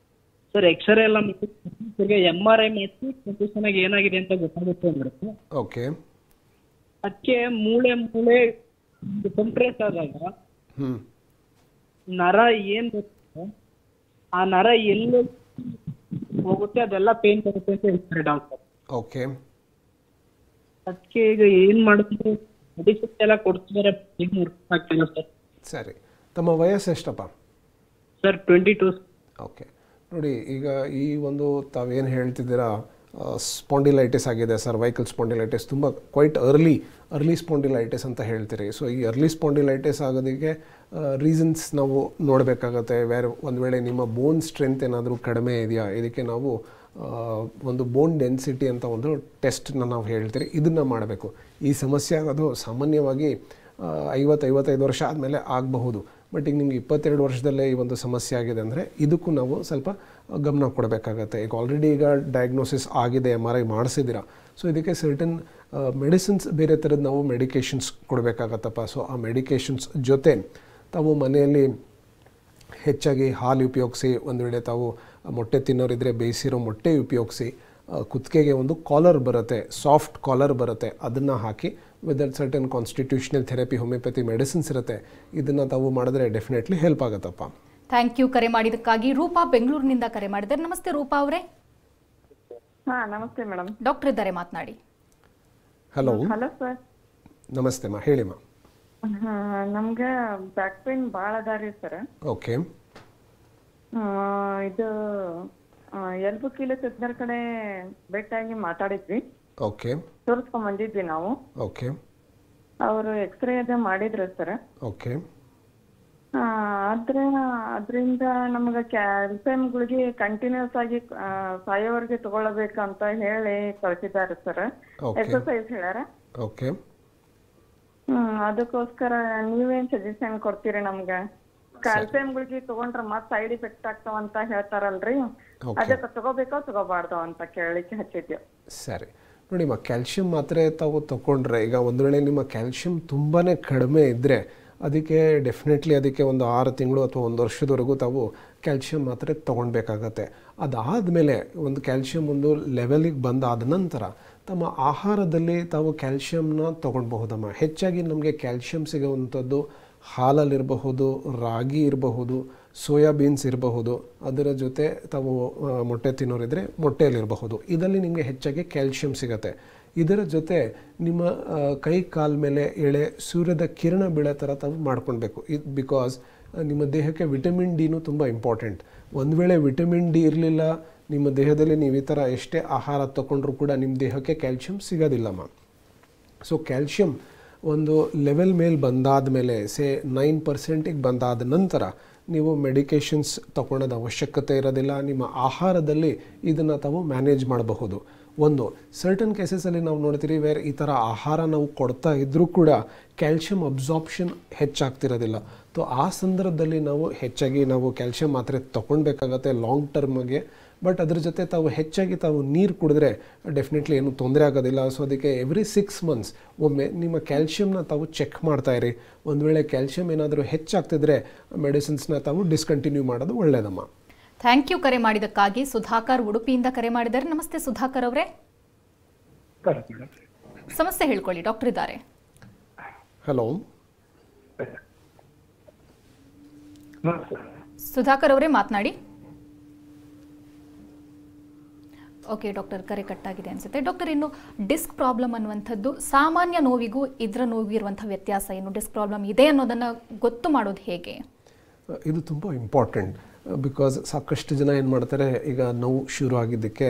ಸರ್ ಎಕ್ಸ್ರೇ ಎಲ್ಲ MRI ಮಾಡಿಸಿ ಕಂಡೀಷನ್ ಆಗಿ ಏನಾಗಿದೆ ಅಂತ ಗೊತ್ತಾಗುತ್ತೆ ಅಂದ್ರೆ ಓಕೆ. ಅದಕ್ಕೆ ಮೂಳೆ ಕಂಪ್ರೆಸ್ ಆದಾಗ ನರ ಏನ್ ಬರುತ್ತೆ ಆ ನರ ಎಲ್ಲಿ ಹೋಗುತ್ತೆ ಅದೆಲ್ಲ ಪೇನ್ ಬರುತ್ತೆ ಅಂತ ಹೇಳ್ತಾರೆ ಡಾಕ್ಟರ್. ಓಕೆ. ಅದಕ್ಕೆ ಈಗ ಏನ್ ಮಾಡಿದ್ರೆ ಮೆಡಿಸಿನ್ಸ್ ಎಲ್ಲ ಕೊಡ್ತಿದ್ದಾರೆ, ಆಗ್ತಿಲ್ಲ ಸರ್. ಸರಿ, ತಮ್ಮ ವಯಸ್ಸು ಎಷ್ಟಪ್ಪ? ಸರ್ 22. ಓಕೆ, ನೋಡಿ ಈಗ ಈ ಒಂದು ತಾವೇನು ಹೇಳ್ತಿದ್ದೀರಾ ಸ್ಪಾಂಡಿಲೈಟಿಸ್ ಆಗಿದೆ, ಸರ್ವೈಕಲ್ ಸ್ಪಾಂಡಿಲೈಟಿಸ್ ತುಂಬ ಕ್ವೈಟ್ ಅರ್ಲಿ ಸ್ಪಾಂಡಿಲೈಟಿಸ್ ಅಂತ ಹೇಳ್ತೀರಿ. ಸೊ ಈ ಅರ್ಲಿ ಸ್ಪಾಂಡಿಲೈಟಿಸ್ ಆಗೋದಕ್ಕೆ ರೀಸನ್ಸ್ ನಾವು ನೋಡಬೇಕಾಗತ್ತೆ. ಒಂದು ವೇಳೆ ನಿಮ್ಮ ಬೋನ್ ಸ್ಟ್ರೆಂತ್ ಏನಾದರೂ ಕಡಿಮೆ ಇದೆಯಾ, ಇದಕ್ಕೆ ನಾವು ಒಂದು ಬೋನ್ ಡೆನ್ಸಿಟಿ ಅಂತ ಒಂದು ಟೆಸ್ಟನ್ನ ನಾವು ಹೇಳ್ತೀರಿ, ಇದನ್ನು ಮಾಡಬೇಕು. ಈ ಸಮಸ್ಯೆ ಆಗೋದು ಸಾಮಾನ್ಯವಾಗಿ 50-55 ವರ್ಷ ಆದಮೇಲೆ ಆಗಬಹುದು. ಬಟ್ ಈಗ ನಿಮ್ಗೆ 22 ವರ್ಷದಲ್ಲೇ ಈ ಒಂದು ಸಮಸ್ಯೆ ಆಗಿದೆ ಅಂದರೆ ಇದಕ್ಕೂ ನಾವು ಸ್ವಲ್ಪ ಗಮನ ಕೊಡಬೇಕಾಗತ್ತೆ. ಈಗ ಆಲ್ರೆಡಿ ಈಗ ಡಯಾಗ್ನೋಸಿಸ್ ಆಗಿದೆ, MRI ಮಾಡಿಸಿದ್ದೀರಾ. ಸೊ ಇದಕ್ಕೆ ಸರ್ಟನ್ ಮೆಡಿಸಿನ್ಸ್ ಬೇರೆ ಥರದ ನಾವು ಮೆಡಿಕೇಷನ್ಸ್ ಕೊಡಬೇಕಾಗತ್ತಪ್ಪ. ಸೊ ಆ ಮೆಡಿಕೇಷನ್ಸ್ ಜೊತೆ ತಾವು ಮನೆಯಲ್ಲಿ ಹೆಚ್ಚಾಗಿ ಹಾಲು ಉಪಯೋಗಿಸಿ, ಒಂದು ವೇಳೆ ತಾವು ಮೊಟ್ಟೆ ತಿನ್ನೋರಿದ್ದರೆ ಬೇಯಿಸಿರೋ ಮೊಟ್ಟೆ ಉಪಯೋಗಿಸಿ, ಕುತ್ತಿಗೆಗೆ ಒಂದು ಕಾಲರ್ ಬರುತ್ತೆ, ಸಾಫ್ಟ್ ಕಾಲರ್ ಬರುತ್ತೆ, ಅದನ್ನು ಹಾಕಿ with that certain constitutional therapy homeopathy medicines ಇರುತ್ತೆ, ಇದನ್ನು ತಾವು ಮಾಡಿದ್ರೆ ಡೆಫಿನೆಟ್ಲಿ ಹೆಲ್ಪ್ ಆಗುತ್ತಪ್ಪ. ಥ್ಯಾಂಕ್ ಯು ಕರೆ ಮಾಡಿದ್ದಕ್ಕಾಗಿ. ರೂಪಾ ಬೆಂಗಳೂರಿನಿಂದ ಕರೆ ಮಾಡಿದ್ದಾರೆ. ನಮಸ್ತೆ ರೂಪಾ ಅವರೇ. ನಮಸ್ತೆ ಮೇಡಮ್. ಡಾಕ್ಟರ್ ಇದ್ದಾರೆ, ಮಾತನಾಡಿ. ಹಲೋ. Hello sir. ನಮಸ್ತೆ ಮಾ, ಹೇಳಿಮ್ಮ. ನಮ್ಗೆ ಬ್ಯಾಕ್ ಪೇನ್ ಭಾಳ ಅದಾರಿ ಸರ್. ಓಕೆ. ಇದು ಎಲ್ಬು ಕೀಲು ತಜ್ಞರ ಕಡೆ ಭೇಟಿಯಾಗಿ ಮಾತಾಡಿದ್ವಿ. ಓಕೆ. ತೋರಿಸ್ಕೊಂಡ್ ಬಂದಿದ್ವಿ ನಾವು. ಓಕೆ. ಅವರು ಎಕ್ಸ್ರೇ ಅದ ಮಾಡಿದ್ರು ಸರ್. ಓಕೆ. ಆದ್ರೆ ಅದರಿಂದ ನಮ್ಗೆ ಕ್ಯಾಲ್ಸಿಯಂ ಗುಳಿಗೆ ಕಂಟಿನ್ಯೂಸ್ ಆಗಿ ಸಾಯೋವರೆಗೆ ತಗೊಳ್ಬೇಕಂತ ಹೇಳಿ ಕಳ್ಸಿದ್ದಾರೆ ಸರ್. ಎಕ್ಸರ್ಸೈಸ್ ಹೇಳ್ಯಾರ. ಓಕೆ. ಅದಕ್ಕೋಸ್ಕರ ನೀವೇನ್ ಸಜೆಷನ್ ಕೊಡ್ತೀರಿ ನಮ್ಗೆ? ಕ್ಯಾಲ್ಸಿಯಂ ಗುಳಿಗೆ ತಗೊಂಡ್ರ ಮತ್ ಸೈಡ್ ಇಫೆಕ್ಟ್ ಆಗ್ತಾವ ಅಂತ ಹೇಳ್ತಾರಲ್ರಿ, ಅದಕ್ಕೆ ತಗೋಬೇಕೋ ತಗೋಬಾರ್ದು ಅಂತ ಕೇಳಲಿಕ್ಕೆ ಹಚ್ಚಿದ್ವಿ. ಸರಿ, ನೋಡಿ ಕ್ಯಾಲ್ಶಿಯಂ ಮಾತ್ರೆ ತಾವು ತಗೊಂಡ್ರೆ, ಈಗ ಒಂದು ವೇಳೆ ನಿಮ್ಮ ಕ್ಯಾಲ್ಶಿಯಂ ತುಂಬಾ ಕಡಿಮೆ ಇದ್ದರೆ ಅದಕ್ಕೆ ಡೆಫಿನೆಟ್ಲಿ ಅದಕ್ಕೆ ಒಂದು 6 ತಿಂಗಳು ಅಥವಾ 1 ವರ್ಷದವರೆಗೂ ತಾವು ಕ್ಯಾಲ್ಶಿಯಂ ಮಾತ್ರೆ ತೊಗೊಳ್ಬೇಕಾಗತ್ತೆ. ಅದಾದಮೇಲೆ ಒಂದು ಕ್ಯಾಲ್ಶಿಯಂ ಒಂದು ಲೆವೆಲಿಗೆ ಬಂದಾದ ನಂತರ ತಮ್ಮ ಆಹಾರದಲ್ಲಿ ತಾವು ಕ್ಯಾಲ್ಶಿಯಂನ ತೊಗೊಳ್ಬಹುದಮ್ಮ. ಹೆಚ್ಚಾಗಿ ನಮಗೆ ಕ್ಯಾಲ್ಶಿಯಂ ಸಿಗುವಂಥದ್ದು ಹಾಲಲ್ಲಿರಬಹುದು, ರಾಗಿ ಇರಬಹುದು, ಸೋಯಾಬೀನ್ಸ್ ಇರಬಹುದು, ಅದರ ಜೊತೆ ತಾವು ಮೊಟ್ಟೆ ತಿನ್ನೋರಿದ್ರೆ ಮೊಟ್ಟೆಯಲ್ಲಿರಬಹುದು. ಇದರಲ್ಲಿ ನಿಮಗೆ ಹೆಚ್ಚಾಗಿ ಕ್ಯಾಲ್ಶಿಯಂ ಸಿಗುತ್ತೆ. ಇದರ ಜೊತೆ ನಿಮ್ಮ ಕೈ ಕಾಲ ಮೇಲೆ ಎಳೆ ಸೂರ್ಯದ ಕಿರಣ ಬೀಳೋ ಥರ ತಾವು ಮಾಡ್ಕೊಳ್ಬೇಕು. ಇದು ಬಿಕಾಸ್ ನಿಮ್ಮ ದೇಹಕ್ಕೆ ವಿಟಮಿನ್ ಡಿನೂ ತುಂಬ ಇಂಪಾರ್ಟೆಂಟ್. ಒಂದು ವೇಳೆ ವಿಟಮಿನ್ ಡಿ ಇರಲಿಲ್ಲ ನಿಮ್ಮ ದೇಹದಲ್ಲಿ, ನೀವು ಈ ಥರ ಎಷ್ಟೇ ಆಹಾರ ತಗೊಂಡ್ರೂ ಕೂಡ ನಿಮ್ಮ ದೇಹಕ್ಕೆ ಕ್ಯಾಲ್ಶಿಯಂ ಸಿಗೋದಿಲ್ಲಮ್ಮ. ಸೊ ಕ್ಯಾಲ್ಶಿಯಂ ಒಂದು ಲೆವೆಲ್ ಮೇಲೆ ಬಂದಾದ ಮೇಲೆ, ಸೇ 9% ಬಂದಾದ ನಂತರ ನೀವು ಮೆಡಿಕೇಷನ್ಸ್ ತಗೊಳ್ಳೋದು ಅವಶ್ಯಕತೆ ಇರೋದಿಲ್ಲ. ನಿಮ್ಮ ಆಹಾರದಲ್ಲಿ ಇದನ್ನು ತಾವು ಮ್ಯಾನೇಜ್ ಮಾಡಬಹುದು. ಒಂದು ಸರ್ಟನ್ ಕೇಸಸಲ್ಲಿ ನಾವು ನೋಡ್ತೀರಿ ವೇರ್ ಈ ಥರ ಆಹಾರ ನಾವು ಕೊಡ್ತಾ ಇದ್ದರೂ ಕೂಡ ಕ್ಯಾಲ್ಶಿಯಂ ಅಬ್ಸಾರ್ಪ್ಷನ್ ಹೆಚ್ಚಾಗ್ತಿರೋದಿಲ್ಲ. ಸೊ ಆ ಸಂದರ್ಭದಲ್ಲಿ ನಾವು ಹೆಚ್ಚಾಗಿ ಕ್ಯಾಲ್ಶಿಯಂ ಮಾತ್ರೆ ತೊಗೊಳ್ಬೇಕಾಗತ್ತೆ ಲಾಂಗ್ ಟರ್ಮ್ಗೆ. ಬಟ್ ಅದ್ರ ಜೊತೆ ತಾವು ಹೆಚ್ಚಾಗಿ ನೀರು ಕುಡಿದ್ರೆ ಡೆಫಿನೆಟ್ಲಿ ಏನೂ ತೊಂದರೆ ಆಗೋದಿಲ್ಲ. ಸೊ ಅದಕ್ಕೆ ಎವ್ರಿ 6 months ಒಮ್ಮೆ ನಿಮ್ಮ ಕ್ಯಾಲ್ಶಿಯಂನ ತಾವು ಚೆಕ್ ಮಾಡ್ತಾಯಿರಿ. ಒಂದು ವೇಳೆ ಕ್ಯಾಲ್ಶಿಯಂ ಏನಾದರೂ ಹೆಚ್ಚಾಗ್ತಿದ್ರೆ ಮೆಡಿಸಿನ್ಸ್ನ ತಾವು ಡಿಸ್ಕಂಟಿನ್ಯೂ ಮಾಡೋದು ಒಳ್ಳೆಯದಮ್ಮ. ಥ್ಯಾಂಕ್ ಯು ಕರೆ ಮಾಡಿದ್ದಕ್ಕಾಗಿ. ಸುಧಾಕರ್ ಉಡುಪಿಯಿಂದ ಕರೆ ಮಾಡಿದ್ದಾರೆ. ನಮಸ್ತೆ ಸುಧಾಕರ್ ಅವರೇ. ಸಮಸ್ಯೆ ಹೇಳ್ಕೊಳ್ಳಿ, ಡಾಕ್ಟರ್ ಇದ್ದಾರೆ. ಹಲೋ ಸುಧಾಕರ್ ಅವರೇ, ಮಾತನಾಡಿ. ಓಕೆ ಡಾಕ್ಟರ್, ಕರೆ ಕಟ್ಟಾಗಿದೆ ಅನಿಸುತ್ತೆ. ಡಾಕ್ಟರ್, ಇನ್ನು ಡಿಸ್ಕ್ ಪ್ರಾಬ್ಲಮ್ ಅನ್ನುವಂಥದ್ದು ಸಾಮಾನ್ಯ ನೋವಿಗೂ ಇದರ ನೋವಿಗೂ ಇರುವಂಥ ವ್ಯತ್ಯಾಸ ಏನು? ಡಿಸ್ಕ್ ಪ್ರಾಬ್ಲಮ್ ಇದೆ ಅನ್ನೋದನ್ನು ಗೊತ್ತು ಮಾಡೋದು ಹೇಗೆ? ಇದು ತುಂಬ ಇಂಪಾರ್ಟೆಂಟ್. ಬಿಕಾಸ್ ಸಾಕಷ್ಟು ಜನ ಏನು ಮಾಡ್ತಾರೆ, ಈಗ ನೋವು ಶುರು ಆಗಿದ್ದಕ್ಕೆ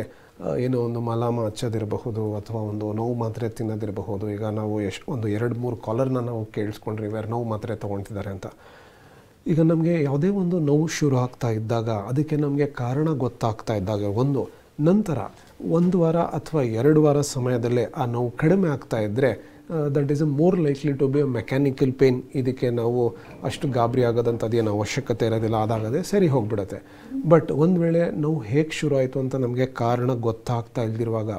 ಏನೋ ಒಂದು ಮಲಾಮ ಹಚ್ಚೋದಿರಬಹುದು ಅಥವಾ ಒಂದು ನೋವು ಮಾತ್ರೆ ತಿನ್ನೋದಿರಬಹುದು. ಈಗ ನಾವು ಒಂದು 2-3 ಕಾಲರ್ನ ನಾವು ಕೇಳಿಸ್ಕೊಂಡ್ರಿ ಇವರು ನೋವು ಮಾತ್ರೆ ತೊಗೊಳ್ತಿದ್ದಾರೆ ಅಂತ. ಈಗ ನಮಗೆ ಯಾವುದೇ ಒಂದು ನೋವು ಶುರು ಆಗ್ತಾ ಇದ್ದಾಗ ಅದಕ್ಕೆ ನಮಗೆ ಕಾರಣ ಗೊತ್ತಾಗ್ತಾ ಇದ್ದಾಗ ನಂತರ 1 ವಾರ ಅಥವಾ 2 ವಾರ ಸಮಯದಲ್ಲೇ ಆ ನೋವು ಕಡಿಮೆ ಆಗ್ತಾ ಇದ್ದರೆ that is more likely to be mechanical pain. ಇದಕ್ಕೆ ನಾವು ಅಷ್ಟು ಗಾಬರಿ ಆಗೋದಂಥದ್ದು ಏನು ಅವಶ್ಯಕತೆ ಇರೋದಿಲ್ಲ, ಅದಾಗದೆ ಸರಿ ಹೋಗಿಬಿಡುತ್ತೆ. ಬಟ್ ಒಂದು ವೇಳೆ ನೋವು ಹೇಗೆ ಶುರು ಆಯಿತು ಅಂತ ನಮಗೆ ಕಾರಣ ಗೊತ್ತಾಗ್ತಾ ಇಲ್ದಿರುವಾಗ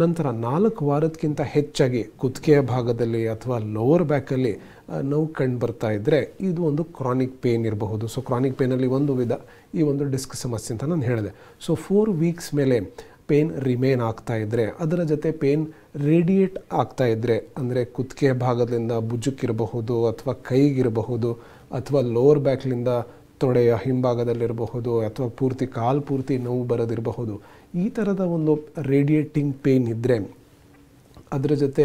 ನಂತರ 4 ವಾರಕ್ಕಿಂತ ಹೆಚ್ಚಾಗಿ ಕುತ್ತಿಗೆಯ ಭಾಗದಲ್ಲಿ ಅಥವಾ ಲೋವರ್ ಬ್ಯಾಕಲ್ಲಿ ನೋವು ಕಂಡು ಬರ್ತಾ ಇದ್ದರೆ ಇದು ಒಂದು ಕ್ರಾನಿಕ್ ಪೇನ್ ಇರಬಹುದು. ಸೊ ಕ್ರಾನಿಕ್ ಪೇನಲ್ಲಿ ಒಂದು ವಿಧ ಈ ಒಂದು ಡಿಸ್ಕ್ ಸಮಸ್ಯೆ ಅಂತ ನಾನು ಹೇಳಿದೆ. ಸೊ 4 ವೀಕ್ಸ್ ಮೇಲೆ ಪೇನ್ ರಿಮೇನ್ ಆಗ್ತಾ ಇದ್ದರೆ, ಅದರ ಜೊತೆ ಪೇನ್ ರೇಡಿಯೇಟ್ ಆಗ್ತಾ ಇದ್ದರೆ, ಅಂದರೆ ಕುತ್ತಿಗೆಯ ಭಾಗದಿಂದ ಭುಜಕ್ಕಿರಬಹುದು ಅಥವಾ ಕೈಗಿರಬಹುದು ಅಥವಾ ಲೋವರ್ ಬ್ಯಾಕ್ಲಿಂದ ತೊಡೆಯ ಹಿಂಭಾಗದಲ್ಲಿರಬಹುದು ಅಥವಾ ಕಾಲು ಪೂರ್ತಿ ನೋವು ಬರೋದಿರಬಹುದು. ಈ ಥರದ ಒಂದು ರೇಡಿಯೇಟಿಂಗ್ ಪೇನ್ ಇದ್ದರೆ, ಅದರ ಜೊತೆ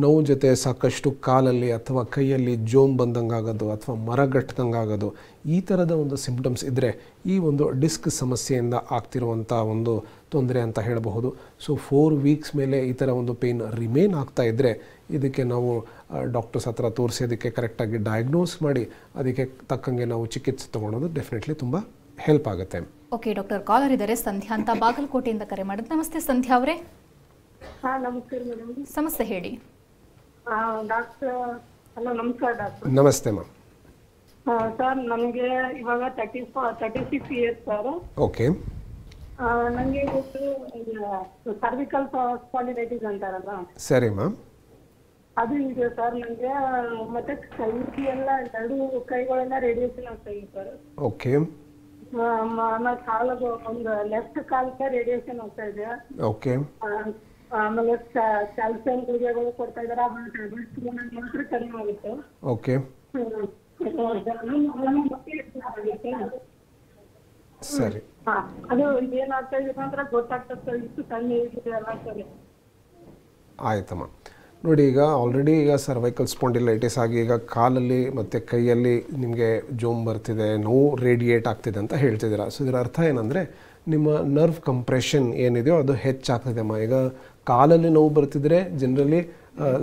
ನೋವು ಜೊತೆ ಸಾಕಷ್ಟು ಕಾಲಲ್ಲಿ ಅಥವಾ ಕೈಯಲ್ಲಿ ಜೋಮ್ ಬಂದಂಗೆ ಆಗೋದು ಅಥವಾ ಮರಗಟ್ಟದಂಗೆ ಆಗೋದು, ಈ ಥರದ ಒಂದು ಸಿಂಪ್ಟಮ್ಸ್ ಇದ್ದರೆ ಈ ಒಂದು ಡಿಸ್ಕ್ ಸಮಸ್ಯೆಯಿಂದ ಆಗ್ತಿರುವಂಥ ಒಂದು ತೊಂದರೆ ಅಂತ ಹೇಳಬಹುದು. ಸೊ 4 ವೀಕ್ಸ್ ಮೇಲೆ ಈ ಥರ ಒಂದು ಪೇನ್ ರಿಮೇನ್ ಆಗ್ತಾ ಇದ್ದರೆ ಇದಕ್ಕೆ ನಾವು ಡಾಕ್ಟರ್ಸ್ ಹತ್ರ ತೋರಿಸಿ ಅದಕ್ಕೆ ಕರೆಕ್ಟಾಗಿ ಡಯಾಗ್ನೋಸ್ ಮಾಡಿ ಅದಕ್ಕೆ ತಕ್ಕಂಗೆ ನಾವು ಚಿಕಿತ್ಸೆ ತೊಗೊಳೋದು ಡೆಫಿನೆಟ್ಲಿ ತುಂಬ ಹೆಲ್ಪ್ ಆಗುತ್ತೆ. ಓಕೆ ಡಾಕ್ಟರ್, ಕಾಲರ್ ಇದ್ದಾರೆ ಸಂಧ್ಯಾ ಅಂತ ಬಾಗಲಕೋಟೆಯಿಂದ ಕರೆ ಮಾಡಿದ್ದು. ನಮಸ್ತೆ ಸಂಧ್ಯಾ ಅವರೇ. ಹಾ ನಮಸ್ಕಾರ ಮೇಡಮ್. ಸಮಸ್ಯೆ ಹೇಳಿ. ಡಾಕ್ಟರ್ ಹಲೋ, ನಮಸ್ಕಾರ ಡಾಕ್ಟರ್. ನಮಸ್ತೆ ಮ್ಯಾಮ್. ಸರ್ ನನಗೆ ಇವಾಗ 36 ಇಯರ್ಸ್ ಸರ್. ಓಕೆ. ನನಗೆ ಇವತ್ತು ಸರ್ವಿಕಲ್ ಸ್ಪಾಂಡಿಲೈಟಿಸ್ ಅಂತಾರಲ್ಲ, ಸರಿ ಮ್ಯಾಮ್. ಅದು ಇದೆ ಸರ್ ನನಗೆ. ಮತ್ತೆ ಕೈ ಎಲ್ಲ 2 ಕೈಗಳೆಲ್ಲ ರೇಡಿಯೇಷನ್ ಆಗ್ತಾ ಇದೆ ಸರ್. ಓಕೆ. ಆಮೇಲೆ ಕಾಲದ ಒಂದು ಲೆಫ್ಟ್ ಕಾಲಕ್ಕೆ ರೇಡಿಯೇಷನ್ ಆಗ್ತಾ ಇದೆ. ಓಕೆ. ಆಮೇಲೆ ಕ್ಯಾಲ್ಸಿಯಂ ಗುಳಿಗೆಗಳು ಕೊಡ್ತಾ ಇದಾರೆ, ಟ್ಯಾಬ್ಲೆಟ್ಸ್ ಮಾತ್ರ ಕಡಿಮೆ ಆಗುತ್ತೆ. ಓಕೆ. ಸರಿ. ಅದು ಇದೇನಾಗ್ತಾ ಇದೆ ಅಂದ್ರೆ ಗೊತ್ತಾಗ್ತದೆ, ಇಷ್ಟು ಸಣ್ಣ ಇದೆ ಎಲ್ಲ ಸರಿ. ಆಯ್ತಮ್ಮ. ನೋಡಿ, ಈಗ ಆಲ್ರೆಡಿ ಈಗ ಸರ್ವೈಕಲ್ ಸ್ಪಾಂಡಿಲೈಟಿಸ್ ಆಗಿ ಈಗ ಕಾಲಲ್ಲಿ ಮತ್ತು ಕೈಯಲ್ಲಿ ನಿಮಗೆ ಜೋಮ್ ಬರ್ತಿದೆ, ನೋವು ರೇಡಿಯೇಟ್ ಆಗ್ತಿದೆ ಅಂತ ಹೇಳ್ತಿದ್ದೀರಾ. ಸೊ ಇದರ ಅರ್ಥ ಏನಂದರೆ ನಿಮ್ಮ ನರ್ವ್ ಕಂಪ್ರೆಷನ್ ಏನಿದೆಯೋ ಅದು ಹೆಚ್ಚಾಗ್ತಿದೆ ಅಮ್ಮ. ಈಗ ಕಾಲಲ್ಲಿ ನೋವು ಬರ್ತಿದ್ರೆ ಜನರಲಿ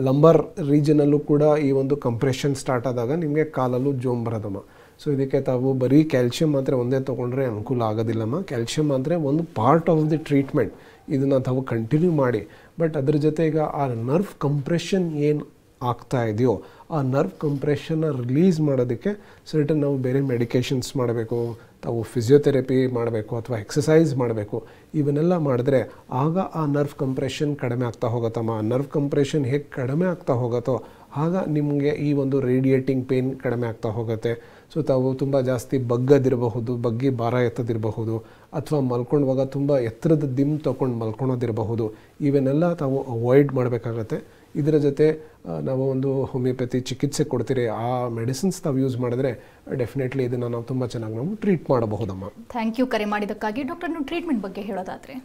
ಲಂಬರ್ ರೀಜನಲ್ಲೂ ಕೂಡ ಈ ಒಂದು ಕಂಪ್ರೆಷನ್ ಸ್ಟಾರ್ಟ್ ಆದಾಗ ನಿಮಗೆ ಕಾಲಲ್ಲೂ ಜೋಮ್ ಬರೋದಮ್ಮ. ಸೊ ಇದಕ್ಕೆ ತಾವು ಬರೀ ಕ್ಯಾಲ್ಶಿಯಂ ಮಾತ್ರೆ ಒಂದೇ ತೊಗೊಂಡ್ರೆ ಅನುಕೂಲ ಆಗೋದಿಲ್ಲಮ್ಮ. ಕ್ಯಾಲ್ಶಿಯಂ ಮಾತ್ರೆ ಒಂದು ಪಾರ್ಟ್ ಆಫ್ ದಿ ಟ್ರೀಟ್ಮೆಂಟ್, ಇದನ್ನು ತಾವು ಕಂಟಿನ್ಯೂ ಮಾಡಿ. ಬಟ್ ಅದ್ರ ಜೊತೆ ಈಗ ಆ ನರ್ವ್ ಕಂಪ್ರೆಷನ್ ಏನು ಆಗ್ತಾ ಇದೆಯೋ ಆ ನರ್ವ್ ಕಂಪ್ರೆಷನ್ನ ರಿಲೀಸ್ ಮಾಡೋದಕ್ಕೆ ಸರ್ಟನ್ ನಾವು ಬೇರೆ ಮೆಡಿಕೇಷನ್ಸ್ ಮಾಡಬೇಕು, ತಾವು ಫಿಸಿಯೋಥೆರಪಿ ಮಾಡಬೇಕು ಅಥವಾ ಎಕ್ಸಸೈಸ್ ಮಾಡಬೇಕು. ಇವನ್ನೆಲ್ಲ ಮಾಡಿದ್ರೆ ಆಗ ಆ ನರ್ವ್ ಕಂಪ್ರೆಷನ್ ಕಡಿಮೆ ಆಗ್ತಾ ಹೋಗುತ್ತಮ್ಮ. ಆ ನರ್ವ್ ಕಂಪ್ರೆಷನ್ ಹೇಗೆ ಕಡಿಮೆ ಆಗ್ತಾ ಹೋಗುತ್ತೋ ಆಗ ನಿಮಗೆ ಈ ಒಂದು ರೇಡಿಯೇಟಿಂಗ್ ಪೇನ್ ಕಡಿಮೆ ಆಗ್ತಾ ಹೋಗುತ್ತೆ. ಸೊ ತಾವು ತುಂಬ ಜಾಸ್ತಿ ಬಗ್ಗದಿರಬಹುದು, ಬಗ್ಗಿ ಭಾರ ಎತ್ತದಿರಬಹುದು, ಅಥವಾ ಮಲ್ಕೊಂಡವಾಗ ತುಂಬ ಎತ್ತರದ ದಿಮ್ ತೊಗೊಂಡು ಮಲ್ಕೊಳೋದಿರಬಹುದು. ಇವನ್ನೆಲ್ಲ ತಾವು ಅವಾಯ್ಡ್ ಮಾಡಬೇಕಾಗತ್ತೆ. ಇದರ ಜೊತೆ ನಾವು ಒಂದು ಹೋಮಿಯೋಪತಿ ಚಿಕಿತ್ಸೆ ಕೊಡ್ತೀರಿ, ಆ ಮೆಡಿಸಿನ್ಸ್ ತಾವು ಯೂಸ್ ಮಾಡಿದ್ರೆ ಡೆಫಿನೆಟ್ಲಿ ಇದನ್ನು ನಾವು ತುಂಬ ಚೆನ್ನಾಗಿ ನಾವು ಟ್ರೀಟ್ ಮಾಡಬಹುದಮ್ಮ. ಥ್ಯಾಂಕ್ ಯು ಕರೆ ಮಾಡಿದ್ದಕ್ಕಾಗಿ. ಡಾಕ್ಟರ್, ನೀವು ಟ್ರೀಟ್ಮೆಂಟ್ ಬಗ್ಗೆ ಹೇಳೋದಾದರೆ?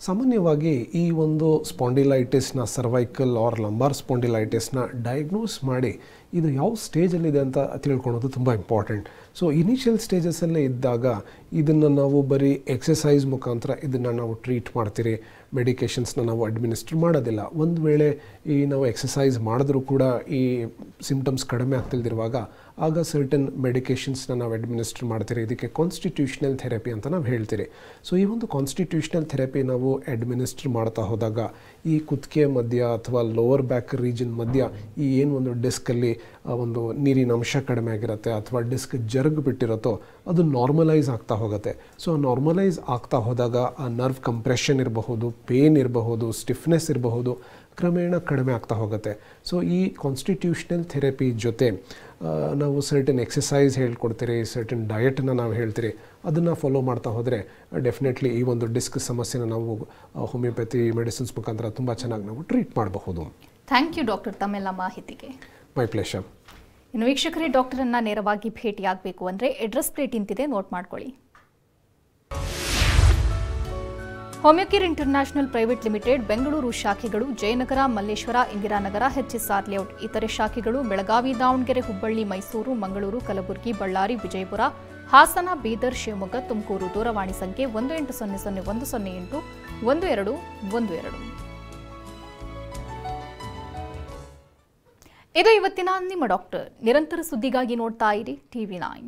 ಸಾಮಾನ್ಯವಾಗಿ ಈ ಒಂದು ಸ್ಪಾಂಡಿಲೈಟಿಸ್ನ ಸರ್ವೈಕಲ್ ಆರ್ ಲಂಬಾರ್ ಸ್ಪಾಂಡಿಲೈಟಿಸ್ನ ಡಯಾಗ್ನೋಸ್ ಮಾಡಿ ಇದು ಯಾವ ಸ್ಟೇಜಲ್ಲಿದೆ ಅಂತ ತಿಳ್ಕೊಳೋದು ತುಂಬ ಇಂಪಾರ್ಟೆಂಟ್. ಸೊ ಇನಿಷಿಯಲ್ ಸ್ಟೇಜಸಲ್ಲೇ ಇದ್ದಾಗ ಇದನ್ನು ನಾವು ಬರೀ ಎಕ್ಸಸೈಸ್ ಮುಖಾಂತರ ಇದನ್ನು ನಾವು ಟ್ರೀಟ್ ಮಾಡ್ತೀರಿ, ಮೆಡಿಕೇಷನ್ಸ್ನ ನಾವು ಅಡ್ಮಿನಿಸ್ಟ್ರ್ ಮಾಡೋದಿಲ್ಲ. ಒಂದು ವೇಳೆ ಈ ನಾವು ಎಕ್ಸಸೈಸ್ ಮಾಡಿದ್ರೂ ಕೂಡ ಈ ಸಿಂಪ್ಟಮ್ಸ್ ಕಡಿಮೆ ಆಗ್ತಿಲ್ದಿರುವಾಗ ಆಗ ಸರ್ಟನ್ ಮೆಡಿಕೇಷನ್ಸ್ನ ನಾವು ಅಡ್ಮಿನಿಸ್ಟ್ರ್ ಮಾಡ್ತೀರಿ. ಇದಕ್ಕೆ ಕಾನ್ಸ್ಟಿಟ್ಯೂಷನಲ್ ಥೆರಪಿ ಅಂತ ನಾವು ಹೇಳ್ತೀರಿ. ಸೊ ಈ ಒಂದು ಕಾನ್ಸ್ಟಿಟ್ಯೂಷನಲ್ ಥೆರಪಿ ನಾವು ಅಡ್ಮಿನಿಸ್ಟ್ರ್ ಮಾಡ್ತಾ ಹೋದಾಗ ಈ ಕುತ್ತಿಗೆ ಮಧ್ಯ ಅಥವಾ ಲೋವರ್ ಬ್ಯಾಕ್ ರೀಜನ್ ಮಧ್ಯ ಈ ಏನು ಒಂದು ಡಿಸ್ಕಲ್ಲಿ ಒಂದು ನೀರಿನ ಅಂಶ ಕಡಿಮೆ ಆಗಿರುತ್ತೆ ಅಥವಾ ಡಿಸ್ಕ್ ಜರುಗ್ ಬಿಟ್ಟಿರುತ್ತೋ ಅದು ನಾರ್ಮಲೈಸ್ ಆಗ್ತಾ ಹೋಗುತ್ತೆ. ಸೊ ನಾರ್ಮಲೈಸ್ ಆಗ್ತಾ ಹೋದಾಗ ಆ ನರ್ವ್ ಕಂಪ್ರೆಷನ್ ಇರಬಹುದು, ಪೇನ್ ಇರಬಹುದು, ಸ್ಟಿಫ್ನೆಸ್ ಇರಬಹುದು, ಕ್ರಮೇಣ ಕಡಿಮೆ ಆಗ್ತಾ ಹೋಗುತ್ತೆ. ಸೊ ಈ ಕಾನ್ಸ್ಟಿಟ್ಯೂಷನಲ್ ಥೆರಪಿ ಜೊತೆ ನಾವು ಸರ್ಟನ್ ಎಕ್ಸಸೈಸ್ ಹೇಳ್ಕೊಡ್ತೀರಿ, ಸರ್ಟನ್ ಡಯಟನ್ನು ನಾವು ಹೇಳ್ತೀರಿ. ಅದನ್ನು ಫಾಲೋ ಮಾಡ್ತಾ ಹೋದರೆ ಡೆಫಿನೆಟ್ಲಿ ಈ ಒಂದು ಡಿಸ್ಕ್ ಸಮಸ್ಯೆನ ನಾವು ಹೋಮಿಯೋಪತಿ ಮೆಡಿಸಿನ್ಸ್ ಮುಖಾಂತರ ತುಂಬ ಚೆನ್ನಾಗಿ ನಾವು ಟ್ರೀಟ್ ಮಾಡಬಹುದು. ಥ್ಯಾಂಕ್ ಯು ಡಾಕ್ಟರ್ ತಮ್ಮೆಲ್ಲ ಮಾಹಿತಿಗೆ. ಮೈ ಪ್ಲೇಷರ್. ಇನ್ನು ವೀಕ್ಷಕರೇ, ಡಾಕ್ಟರನ್ನು ನೇರವಾಗಿ ಭೇಟಿಯಾಗಬೇಕು ಅಂದರೆ ಅಡ್ರೆಸ್ ಪ್ಲೇಟ್ ಇಂತಿದೆ, ನೋಟ್ ಮಾಡ್ಕೊಳ್ಳಿ. Homeocare international private limited Bengaluru ಶಾಖೆಗಳು ಜಯನಗರ, ಮಲ್ಲೇಶ್ವರ, ಇಂದಿರಾನಗರ, ಎಚ್ಎಸ್ಆರ್ ಲೇಔಟ್. ಇತರೆ ಶಾಖೆಗಳು ಬೆಳಗಾವಿ, ದಾವಣಗೆರೆ, ಹುಬ್ಬಳ್ಳಿ, ಮೈಸೂರು, ಮಂಗಳೂರು, ಕಲಬುರಗಿ, ಬಳ್ಳಾರಿ, ವಿಜಯಪುರ, ಹಾಸನ, ಬೀದರ್, ಶಿವಮೊಗ್ಗ, ತುಮಕೂರು. ದೂರವಾಣಿ ಸಂಖ್ಯೆ 180010081212. ಇದು ಇವತ್ತಿನ ನಿಮ್ಮ ಡಾಕ್ಟರ್. ನಿರಂತರ ಸುದ್ದಿಗಾಗಿ ನೋಡ್ತಾ ಇರಿ TV9.